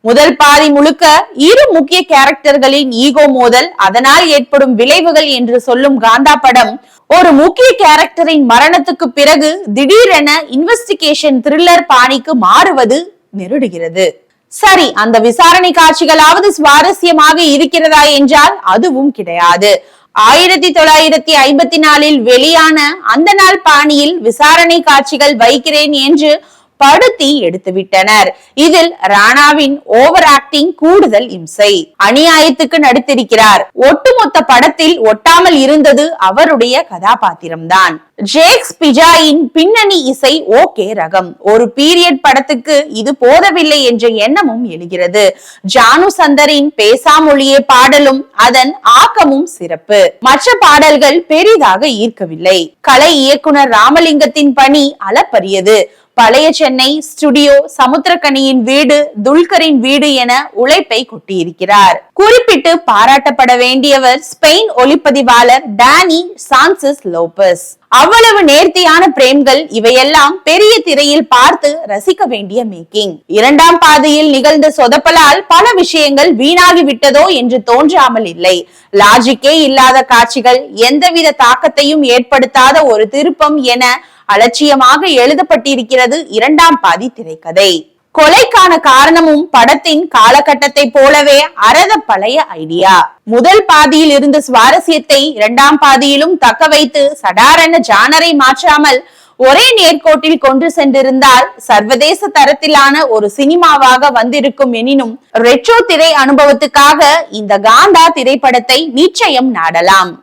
முதல் பாதி முழுக்க இரு முக்கிய கேரக்டர்களின் ஈகோ மோதல், அதனால் ஏற்படும் விளைவுகள் என்று சொல்லும் காந்தா படம் ஒரு முக்கிய கேரக்டரின் மரணத்துக்கு பிறகு திடீரென இன்வெஸ்டிகேஷன் த்ரில்லர் பாணிக்கு மாறுவது நெருடுகிறது. சரி, அந்த விசாரணை காட்சிகளாவது சுவாரஸ்யமாக இருக்கிறதா என்றால் அதுவும் கிடையாது. 1954 வெளியான அந்த நாள் பாணியில் விசாரணை காட்சிகள் வைக்கிறேன் என்று படுத்தி எடுத்துவிட்டனர். இதில் ராணாவின் ஓவர் ஆக்டிங் கூடுதல் இம்சை. அநியாயத்துக்கு நடித்திருக்கிறார். ஒட்டுமொத்த படத்தில் ஒட்டாமல் இருந்தது அவருடைய கதாபாத்திரம்தான். ஜேக்ஸ் பிஜாயின் பின்னணி இசை ஓகே ரகம். ஒரு பீரியட் படத்துக்கு இது போதவில்லை என்ற எண்ணமும் எழுகிறது. ஜானு சந்தரின் பேசாமொழியே பாடலும் அதன் ஆக்கமும் சிறப்பு. மற்ற பாடல்கள் பெரிதாக ஈர்க்கவில்லை. கலை இயக்குனர் ராமலிங்கத்தின் பணி அளப்பரியது. பழைய சென்னை ஸ்டுடியோ, சமுத்திரக்கனியின் வீடு, துல்கரின் வீடு என உழைப்பை கொட்டியிருக்கிறார். குறிப்பிட்டு பாராட்டப்பட வேண்டியவர் ஸ்பெயின் ஒளிப்பதிவாளர் டானி சான்சஸ் லோபஸ். அவ்வளவு நேர்த்தியான பிரேம்கள், இவையெல்லாம் பெரிய திரையில் பார்த்து ரசிக்க வேண்டிய மேக்கிங். இரண்டாம் பாதியில் நிகழ்ந்த சொதப்பலால் பல விஷயங்கள் வீணாகி விட்டதோ என்று தோன்றாமல் இல்லை. லாஜிக்கே இல்லாத காட்சிகள், எந்தவித தாக்கத்தையும் ஏற்படுத்தாத ஒரு திருப்பம் என அலட்சியமாக எழுதப்பட்டிருக்கிறது இரண்டாம் பாதி திரைக்கதை. கொலைக்கான காரணமும் படத்தின் காலகட்டத்தை போலவே அறத பழைய ஐடியா. முதல் பாதியில் இருந்த சுவாரஸ்யத்தை இரண்டாம் பாதியிலும் தக்க வைத்து சடாரென ஜானரை மாற்றாமல் ஒரே நேர்கோட்டில் கொண்டு சென்றிருந்தால் சர்வதேச தரத்திலான ஒரு சினிமாவாக வந்திருக்கும். எனினும் ரெட்ரோ திரை அனுபவத்துக்காக இந்த காந்தா திரைப்படத்தை நிச்சயம் நாடலாம்.